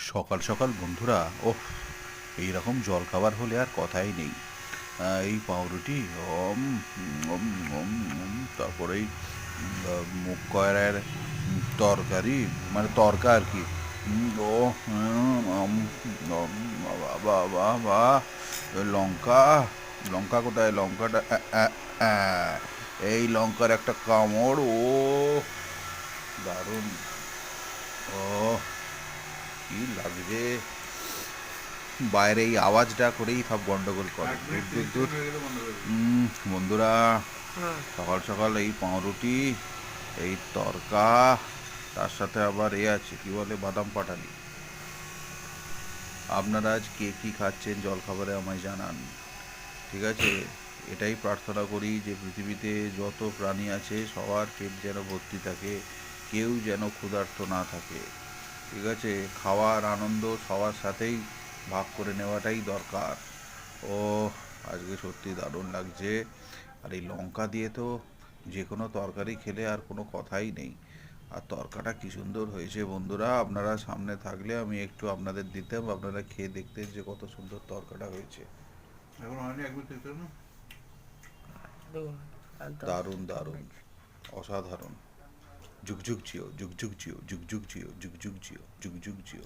সকাল সকাল বন্ধুরা, ওহ, এইরকম জলখাবার হলে আর কথাই নেই। এই পাউরুটি, ওম ওম ওম ওম, তারপরে এই মুগ কয়রার তরকারি, মানে তরকা আর কি। ও বাবা বাবা, লঙ্কা, লঙ্কা কোথায়? লঙ্কাটা এই লঙ্কার একটা কামড়, ও দারুণ। ও কি লাগছে! বাইরে এই আওয়াজটা করেই সব গন্ডগোল করে। দূর দূর দূর। বন্ধুরা, সকাল সকাল এই পাউরুটি, এই তরকা, তার সাথে আবার এ আছে, কি বলে, বাদাম পাটালি। আপনারা আজ কে কী খাচ্ছেন জলখাবারে আমায় জানান, ঠিক আছে? এটাই প্রার্থনা করি যে পৃথিবীতে যত প্রাণী আছে সবার পেট যেন ভর্তি থাকে, কেউ যেন ক্ষুধার্ত না থাকে, ঠিক আছে? খাওয়ার আনন্দ সবার সাথেই ভাগ করে নেওয়াটাই দরকার। ও আজকে সত্যি দারুণ লাগছে। আর এই লঙ্কা দিয়ে তো যে কোনো তরকারি খেলে আর কোনো কথাই নেই। আর তরকাটা কি সুন্দর হয়েছে বন্ধুরা! আপনারা সামনে থাকলে আমি একটু আপনাদের দিতাম, আপনারা খেয়ে দেখতেন যে কত সুন্দর তরকাটা হয়েছে। এখন হয়নি, একবার খেতে না। দারুণ দারুণ, অসাধারণ। যুগ যুগ জিও, যুগ যুগ জিও, যুগ যুগ জিও, যুগ যুগ জিও, যুগ যুগ জিও।